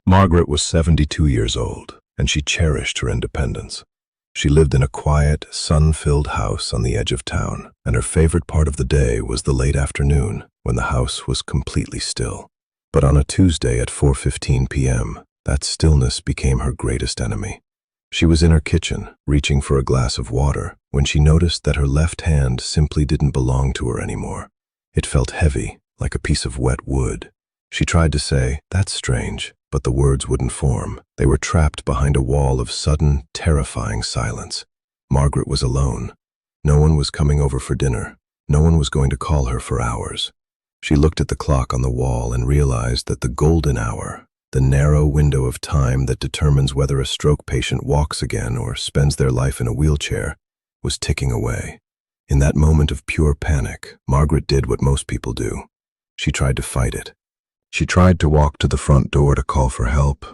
Margaret was 72 years old, and she cherished her independence. She lived in a quiet, sun-filled house on the edge of town, and her favorite part of the day was the late afternoon when the house was completely still. But on a Tuesday at 4:15 p.m., that stillness became her greatest enemy. She was in her kitchen, reaching for a glass of water, when she noticed that her left hand simply didn't belong to her anymore. It felt heavy, like a piece of wet wood. She tried to say, "That's strange," but the words wouldn't form. They were trapped behind a wall of sudden, terrifying silence. Margaret was alone. No one was coming over for dinner. No one was going to call her for hours. She looked at the clock on the wall and realized that the golden hour, the narrow window of time that determines whether a stroke patient walks again or spends their life in a wheelchair, was ticking away. In that moment of pure panic, Margaret did what most people do. She tried to fight it. She tried to walk to the front door to call for help,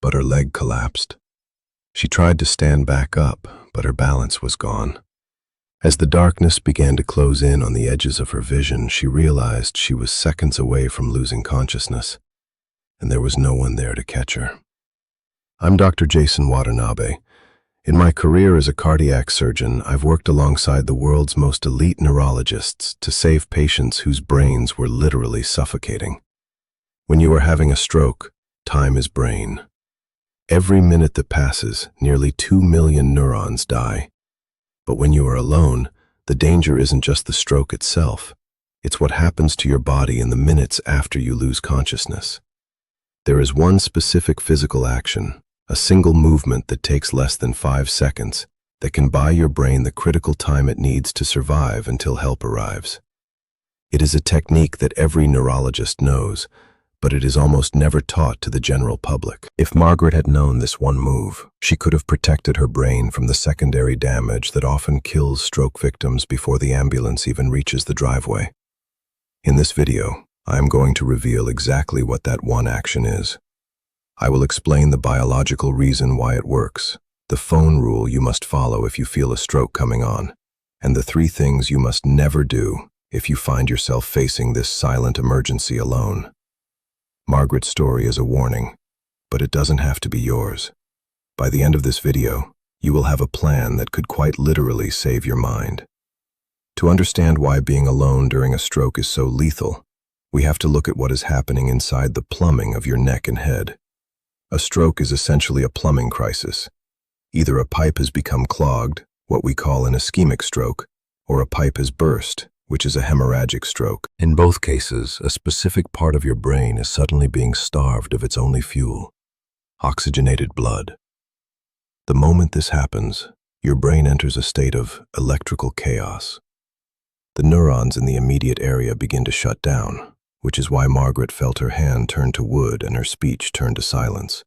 but her leg collapsed. She tried to stand back up, but her balance was gone. As the darkness began to close in on the edges of her vision, she realized she was seconds away from losing consciousness, and there was no one there to catch her. I'm Dr. Jason Watanabe. In my career as a cardiac surgeon, I've worked alongside the world's most elite neurologists to save patients whose brains were literally suffocating. When you are having a stroke, time is brain. Every minute that passes, nearly 2 million neurons die. But when you are alone, the danger isn't just the stroke itself. It's what happens to your body in the minutes after you lose consciousness. There is one specific physical action, a single movement that takes less than 5 seconds, that can buy your brain the critical time it needs to survive until help arrives. It is a technique that every neurologist knows, but it is almost never taught to the general public. If Margaret had known this one move, she could have protected her brain from the secondary damage that often kills stroke victims before the ambulance even reaches the driveway. In this video, I am going to reveal exactly what that one action is. I will explain the biological reason why it works, the phone rule you must follow if you feel a stroke coming on, and the 3 things you must never do if you find yourself facing this silent emergency alone. Margaret's story is a warning, but it doesn't have to be yours. By the end of this video, you will have a plan that could quite literally save your mind. To understand why being alone during a stroke is so lethal, we have to look at what is happening inside the plumbing of your neck and head. A stroke is essentially a plumbing crisis. Either a pipe has become clogged, what we call an ischemic stroke, or a pipe has burst, which is a hemorrhagic stroke. In both cases, a specific part of your brain is suddenly being starved of its only fuel, oxygenated blood. The moment this happens, your brain enters a state of electrical chaos. The neurons in the immediate area begin to shut down, which is why Margaret felt her hand turn to wood and her speech turn to silence.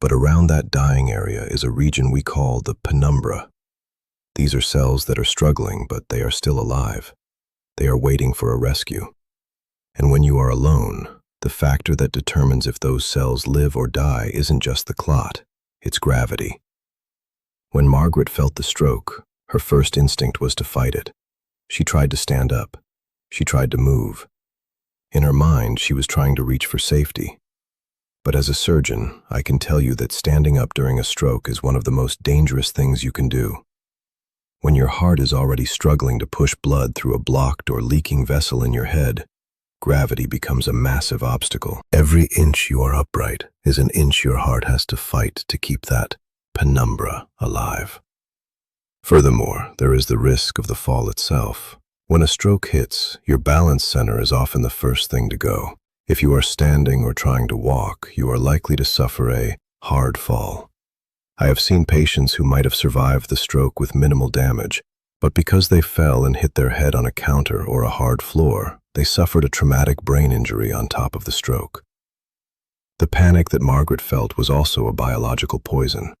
But around that dying area is a region we call the penumbra. These are cells that are struggling, but they are still alive. They are waiting for a rescue. And when you are alone, the factor that determines if those cells live or die isn't just the clot, it's gravity. When Margaret felt the stroke, her first instinct was to fight it. She tried to stand up. She tried to move. In her mind, she was trying to reach for safety. But as a surgeon, I can tell you that standing up during a stroke is one of the most dangerous things you can do. When your heart is already struggling to push blood through a blocked or leaking vessel in your head, gravity becomes a massive obstacle. Every inch you are upright is an inch your heart has to fight to keep that penumbra alive. Furthermore, there is the risk of the fall itself. When a stroke hits, your balance center is often the first thing to go. If you are standing or trying to walk, you are likely to suffer a hard fall. I have seen patients who might have survived the stroke with minimal damage, but because they fell and hit their head on a counter or a hard floor, they suffered a traumatic brain injury on top of the stroke. The panic that Margaret felt was also a biological poison.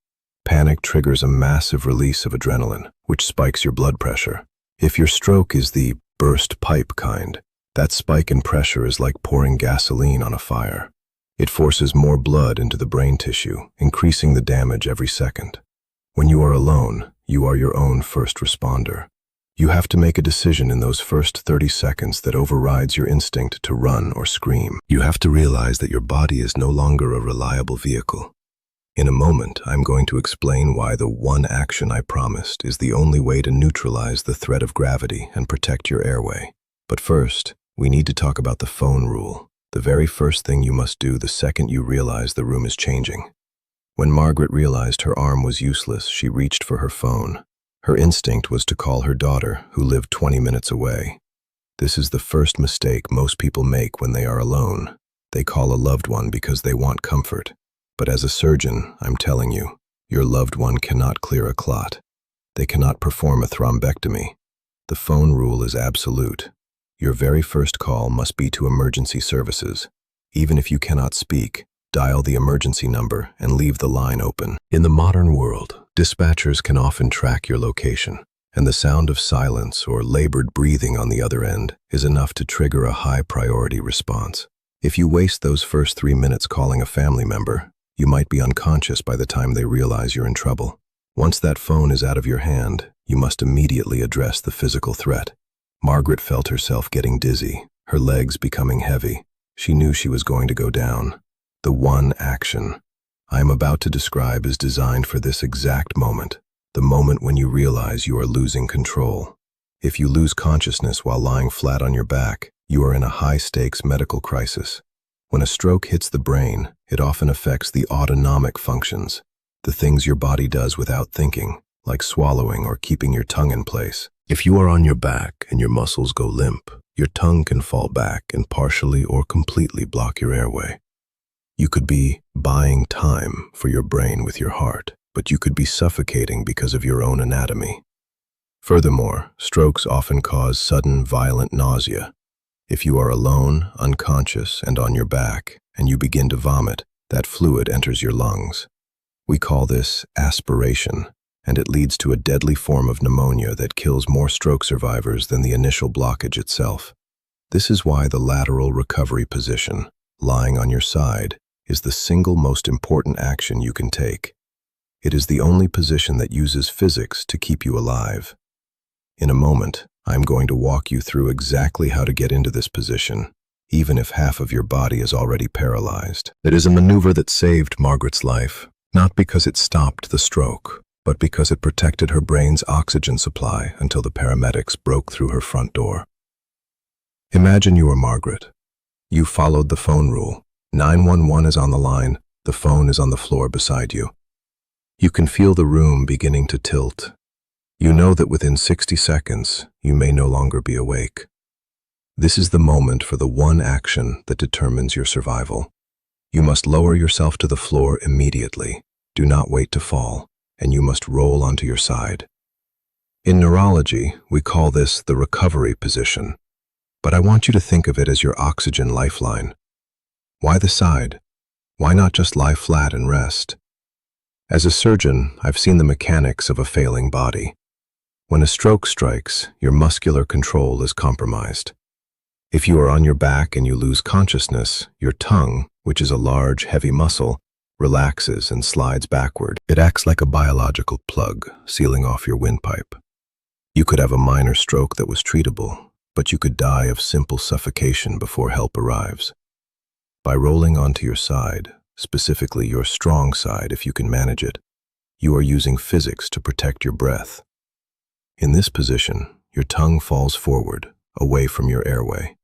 Panic triggers a massive release of adrenaline, which spikes your blood pressure. If your stroke is the burst pipe kind, that spike in pressure is like pouring gasoline on a fire. It forces more blood into the brain tissue, increasing the damage every second. When you are alone, you are your own first responder. You have to make a decision in those first 30 seconds that overrides your instinct to run or scream. You have to realize that your body is no longer a reliable vehicle. In a moment, I'm going to explain why the one action I promised is the only way to neutralize the threat of gravity and protect your airway. But first, we need to talk about the phone rule, the very first thing you must do the second you realize the room is changing. When Margaret realized her arm was useless, she reached for her phone. Her instinct was to call her daughter, who lived 20 minutes away. This is the first mistake most people make when they are alone. They call a loved one because they want comfort. But as a surgeon, I'm telling you, your loved one cannot clear a clot. They cannot perform a thrombectomy. The phone rule is absolute. Your very first call must be to emergency services. Even if you cannot speak, dial the emergency number and leave the line open. In the modern world, dispatchers can often track your location, and the sound of silence or labored breathing on the other end is enough to trigger a high-priority response. If you waste those first 3 minutes calling a family member, you might be unconscious by the time they realize you're in trouble. Once that phone is out of your hand, you must immediately address the physical threat. Margaret felt herself getting dizzy, her legs becoming heavy. She knew she was going to go down. The one action I am about to describe is designed for this exact moment, the moment when you realize you are losing control. If you lose consciousness while lying flat on your back, you are in a high-stakes medical crisis. When a stroke hits the brain, it often affects the autonomic functions, the things your body does without thinking, like swallowing or keeping your tongue in place. If you are on your back and your muscles go limp, your tongue can fall back and partially or completely block your airway. You could be buying time for your brain with your heart, but you could be suffocating because of your own anatomy. Furthermore, strokes often cause sudden, violent nausea. If you are alone, unconscious, and on your back, and you begin to vomit, that fluid enters your lungs. We call this aspiration, and it leads to a deadly form of pneumonia that kills more stroke survivors than the initial blockage itself. This is why the lateral recovery position, lying on your side, is the single most important action you can take. It is the only position that uses physics to keep you alive. In a moment, I'm going to walk you through exactly how to get into this position, even if half of your body is already paralyzed. It is a maneuver that saved Margaret's life, not because it stopped the stroke, but because it protected her brain's oxygen supply until the paramedics broke through her front door. Imagine you are Margaret. You followed the phone rule. 911 is on the line, the phone is on the floor beside you. You can feel the room beginning to tilt. You know that within 60 seconds, you may no longer be awake. This is the moment for the one action that determines your survival. You must lower yourself to the floor immediately. Do not wait to fall, and you must roll onto your side. In neurology, we call this the recovery position, but I want you to think of it as your oxygen lifeline. Why the side? Why not just lie flat and rest? As a surgeon, I've seen the mechanics of a failing body. When a stroke strikes, your muscular control is compromised. If you are on your back and you lose consciousness, your tongue, which is a large, heavy muscle, relaxes and slides backward. It acts like a biological plug, sealing off your windpipe. You could have a minor stroke that was treatable, but you could die of simple suffocation before help arrives. By rolling onto your side, specifically your strong side if you can manage it, you are using physics to protect your breath. In this position, your tongue falls forward, away from your airway.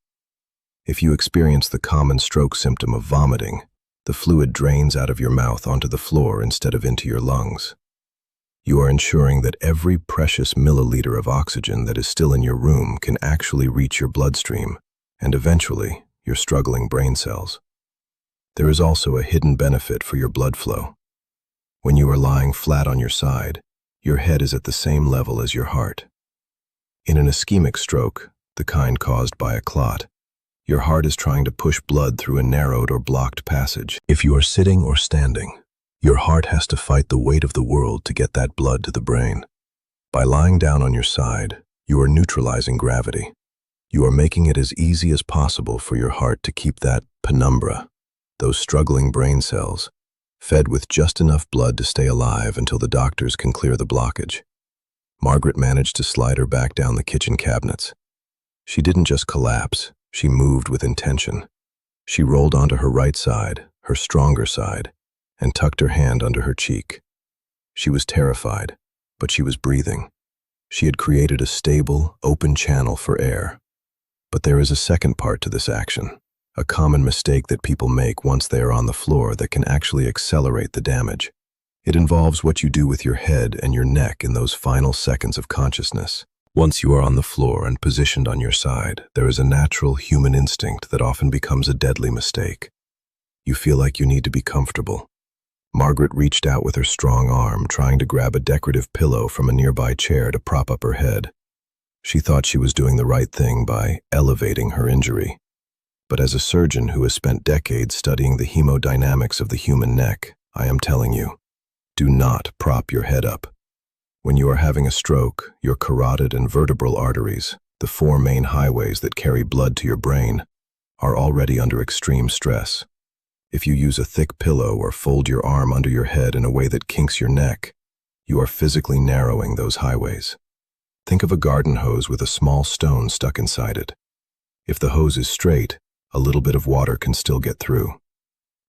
If you experience the common stroke symptom of vomiting, the fluid drains out of your mouth onto the floor instead of into your lungs. You are ensuring that every precious milliliter of oxygen that is still in your room can actually reach your bloodstream, and eventually, your struggling brain cells. There is also a hidden benefit for your blood flow. When you are lying flat on your side, your head is at the same level as your heart. In an ischemic stroke, the kind caused by a clot, your heart is trying to push blood through a narrowed or blocked passage. If you are sitting or standing, your heart has to fight the weight of the world to get that blood to the brain. By lying down on your side, you are neutralizing gravity. You are making it as easy as possible for your heart to keep that penumbra, those struggling brain cells, fed with just enough blood to stay alive until the doctors can clear the blockage. Margaret managed to slide her back down the kitchen cabinets. She didn't just collapse, she moved with intention. She rolled onto her right side, her stronger side, and tucked her hand under her cheek. She was terrified, but she was breathing. She had created a stable, open channel for air. But there is a second part to this action, a common mistake that people make once they are on the floor that can actually accelerate the damage. It involves what you do with your head and your neck in those final seconds of consciousness. Once you are on the floor and positioned on your side, there is a natural human instinct that often becomes a deadly mistake. You feel like you need to be comfortable. Margaret reached out with her strong arm, trying to grab a decorative pillow from a nearby chair to prop up her head. She thought she was doing the right thing by elevating her injury. But as a surgeon who has spent decades studying the hemodynamics of the human neck, I am telling you, do not prop your head up. When you are having a stroke, your carotid and vertebral arteries, the four main highways that carry blood to your brain, are already under extreme stress. If you use a thick pillow or fold your arm under your head in a way that kinks your neck, you are physically narrowing those highways. Think of a garden hose with a small stone stuck inside it. If the hose is straight, a little bit of water can still get through.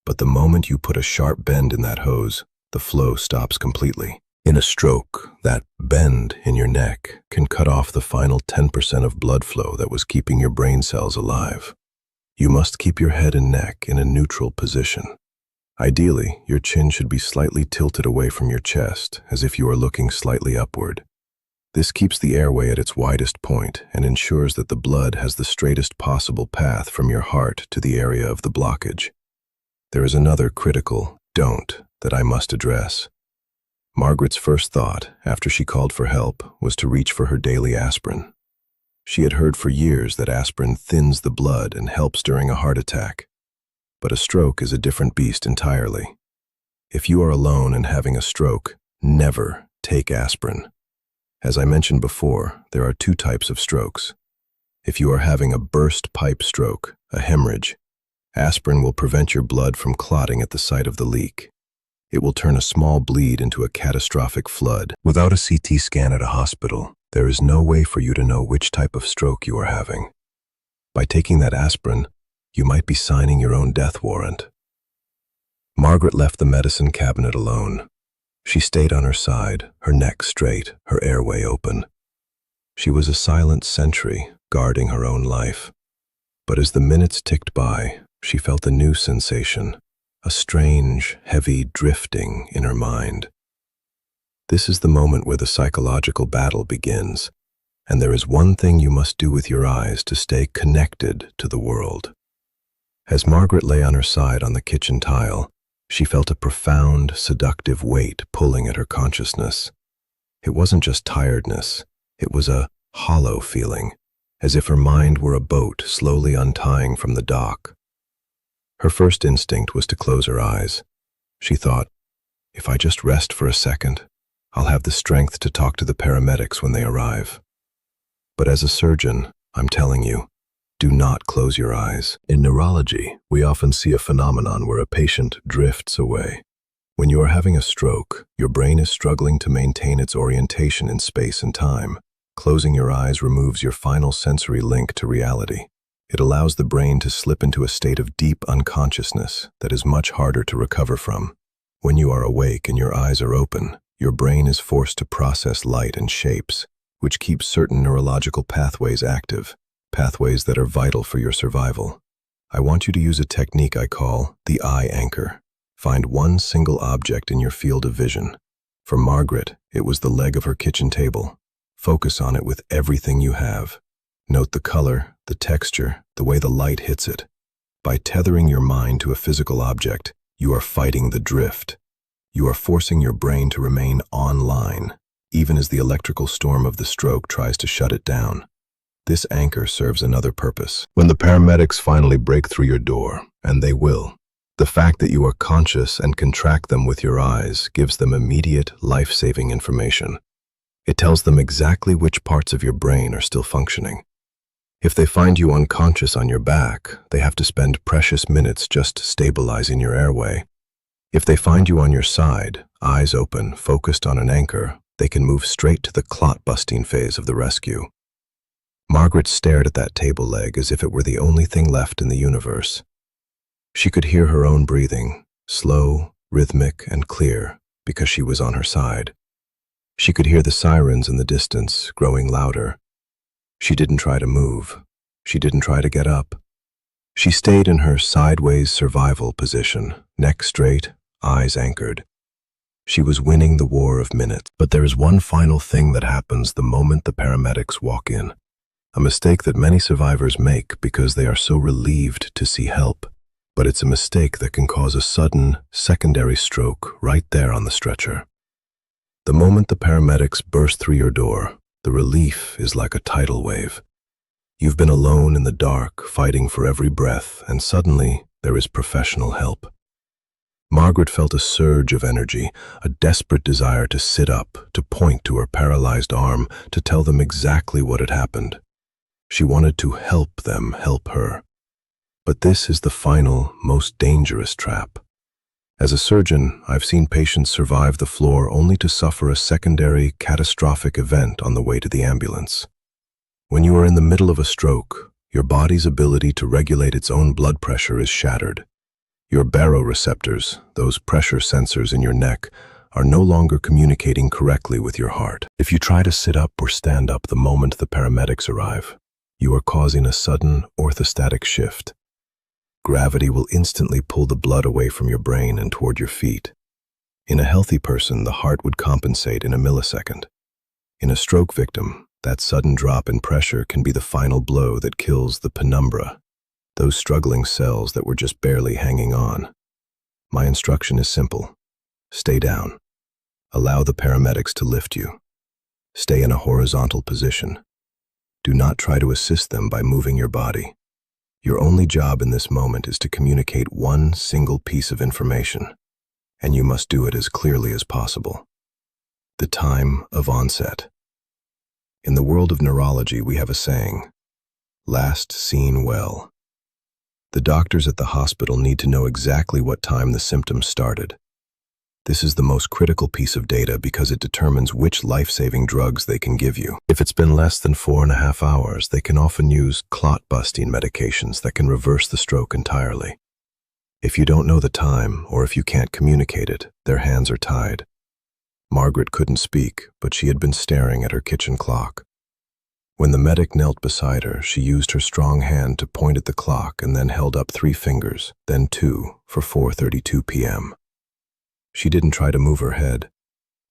But the moment you put a sharp bend in that hose, the flow stops completely. In a stroke, that bend in your neck can cut off the final 10% of blood flow that was keeping your brain cells alive. You must keep your head and neck in a neutral position. Ideally, your chin should be slightly tilted away from your chest, as if you are looking slightly upward. This keeps the airway at its widest point and ensures that the blood has the straightest possible path from your heart to the area of the blockage. There is another critical don't that I must address. Margaret's first thought, after she called for help, was to reach for her daily aspirin. She had heard for years that aspirin thins the blood and helps during a heart attack. But a stroke is a different beast entirely. If you are alone and having a stroke, never take aspirin. As I mentioned before, there are two types of strokes. If you are having a burst pipe stroke, a hemorrhage, aspirin will prevent your blood from clotting at the site of the leak. It will turn a small bleed into a catastrophic flood. Without a CT scan at a hospital, there is no way for you to know which type of stroke you are having. By taking that aspirin, you might be signing your own death warrant. Margaret left the medicine cabinet alone. She stayed on her side, her neck straight, her airway open. She was a silent sentry, guarding her own life. But as the minutes ticked by, she felt a new sensation, a strange, heavy drifting in her mind. This is the moment where the psychological battle begins, and there is one thing you must do with your eyes to stay connected to the world. As Margaret lay on her side on the kitchen tile, she felt a profound, seductive weight pulling at her consciousness. It wasn't just tiredness, it was a hollow feeling, as if her mind were a boat slowly untying from the dock. Her first instinct was to close her eyes. She thought, if I just rest for a second, I'll have the strength to talk to the paramedics when they arrive. But as a surgeon, I'm telling you, do not close your eyes. In neurology, we often see a phenomenon where a patient drifts away. When you are having a stroke, your brain is struggling to maintain its orientation in space and time. Closing your eyes removes your final sensory link to reality. It allows the brain to slip into a state of deep unconsciousness that is much harder to recover from. When you are awake and your eyes are open, your brain is forced to process light and shapes, which keeps certain neurological pathways active, pathways that are vital for your survival. I want you to use a technique I call the eye anchor. Find one single object in your field of vision. For Margaret, it was the leg of her kitchen table. Focus on it with everything you have. Note the color, the texture, the way the light hits it. By tethering your mind to a physical object, you are fighting the drift. You are forcing your brain to remain online, even as the electrical storm of the stroke tries to shut it down. This anchor serves another purpose. When the paramedics finally break through your door, and they will, the fact that you are conscious and can track them with your eyes gives them immediate, life-saving information. It tells them exactly which parts of your brain are still functioning. If they find you unconscious on your back, they have to spend precious minutes just stabilizing your airway. If they find you on your side, eyes open, focused on an anchor, They can move straight to the clot-busting phase of the rescue. Margaret stared at that table leg as if it were the only thing left in the universe. She could hear her own breathing, slow, rhythmic, and clear, because she was on her side. She could hear the sirens in the distance, growing louder. She didn't try to move. She didn't try to get up. She stayed in her sideways survival position, neck straight, eyes anchored. She was winning the war of minutes. But there is one final thing that happens the moment the paramedics walk in. A mistake that many survivors make because they are so relieved to see help. But it's a mistake that can cause a sudden, secondary stroke right there on the stretcher. The moment the paramedics burst through your door, the relief is like a tidal wave. You've been alone in the dark, fighting for every breath, and suddenly there is professional help. Margaret felt a surge of energy, a desperate desire to sit up, to point to her paralyzed arm, to tell them exactly what had happened. She wanted to help them help her. But this is the final, most dangerous trap. As a surgeon, I've seen patients survive the floor only to suffer a secondary, catastrophic event on the way to the ambulance. When you are in the middle of a stroke, your body's ability to regulate its own blood pressure is shattered. Your baroreceptors, those pressure sensors in your neck, are no longer communicating correctly with your heart. If you try to sit up or stand up the moment the paramedics arrive, you are causing a sudden orthostatic shift. Gravity will instantly pull the blood away from your brain and toward your feet. In a healthy person, the heart would compensate in a millisecond. In a stroke victim, that sudden drop in pressure can be the final blow that kills the penumbra, those struggling cells that were just barely hanging on. My instruction is simple. Stay down. Allow the paramedics to lift you. Stay in a horizontal position. Do not try to assist them by moving your body. Your only job in this moment is to communicate one single piece of information, and you must do it as clearly as possible. The time of onset. In the world of neurology, we have a saying, last seen well. The doctors at the hospital need to know exactly what time the symptoms started. This is the most critical piece of data because it determines which life-saving drugs they can give you. If it's been less than 4.5 hours, they can often use clot-busting medications that can reverse the stroke entirely. If you don't know the time, or if you can't communicate it, their hands are tied. Margaret couldn't speak, but she had been staring at her kitchen clock. When the medic knelt beside her, she used her strong hand to point at the clock and then held up 3 fingers, then 2, for 4:32 p.m. She didn't try to move her head.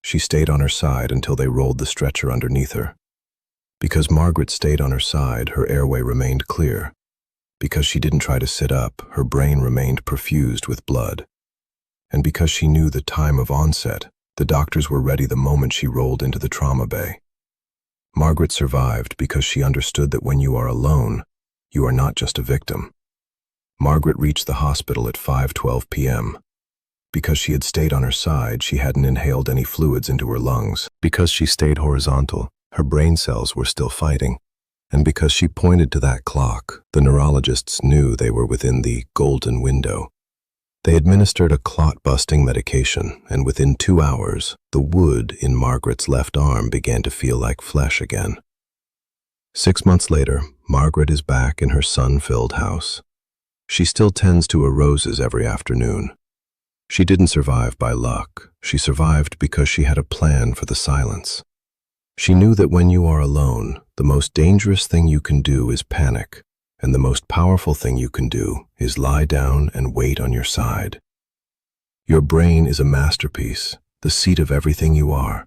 She stayed on her side until they rolled the stretcher underneath her. Because Margaret stayed on her side, her airway remained clear. Because she didn't try to sit up, her brain remained perfused with blood. And because she knew the time of onset, the doctors were ready the moment she rolled into the trauma bay. Margaret survived because she understood that when you are alone, you are not just a victim. Margaret reached the hospital at 5:12 p.m. Because she had stayed on her side, she hadn't inhaled any fluids into her lungs. Because she stayed horizontal, her brain cells were still fighting. And because she pointed to that clock, the neurologists knew they were within the golden window. They administered a clot-busting medication, and within 2 hours, the wood in Margaret's left arm began to feel like flesh again. 6 months later, Margaret is back in her sun-filled house. She still tends to her roses every afternoon. She didn't survive by luck. She survived because she had a plan for the silence. She knew that when you are alone, the most dangerous thing you can do is panic, and the most powerful thing you can do is lie down and wait on your side. Your brain is a masterpiece, the seat of everything you are,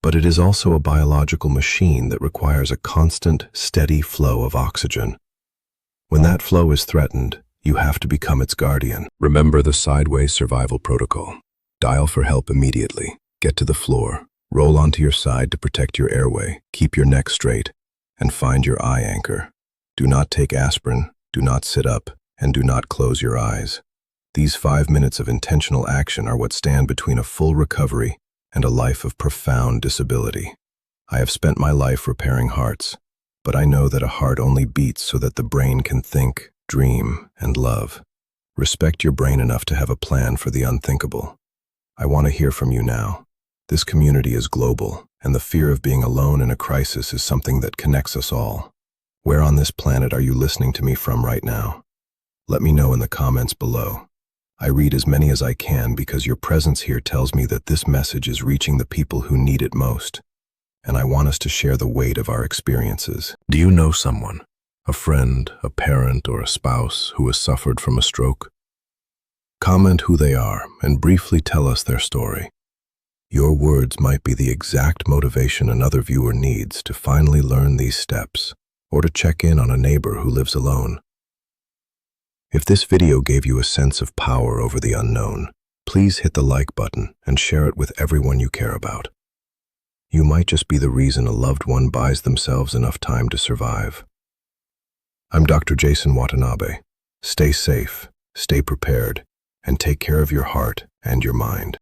but it is also a biological machine that requires a constant, steady flow of oxygen. When that flow is threatened, you have to become its guardian. Remember the sideways survival protocol. Dial for help immediately. Get to the floor. Roll onto your side to protect your airway. Keep your neck straight. And find your eye anchor. Do not take aspirin. Do not sit up. And do not close your eyes. These 5 minutes of intentional action are what stand between a full recovery and a life of profound disability. I have spent my life repairing hearts, but I know that a heart only beats so that the brain can think, dream, and love. Respect your brain enough to have a plan for the unthinkable. I want to hear from you now. This community is global, and the fear of being alone in a crisis is something that connects us all. Where on this planet are you listening to me from right now? Let me know in the comments below. I read as many as I can because your presence here tells me that this message is reaching the people who need it most, and I want us to share the weight of our experiences. Do you know someone, a friend, a parent, or a spouse who has suffered from a stroke? Comment who they are and briefly tell us their story. Your words might be the exact motivation another viewer needs to finally learn these steps, or to check in on a neighbor who lives alone. If this video gave you a sense of power over the unknown, please hit the like button and share it with everyone you care about. You might just be the reason a loved one buys themselves enough time to survive. I'm Dr. Jason Watanabe. Stay safe, stay prepared, and take care of your heart and your mind.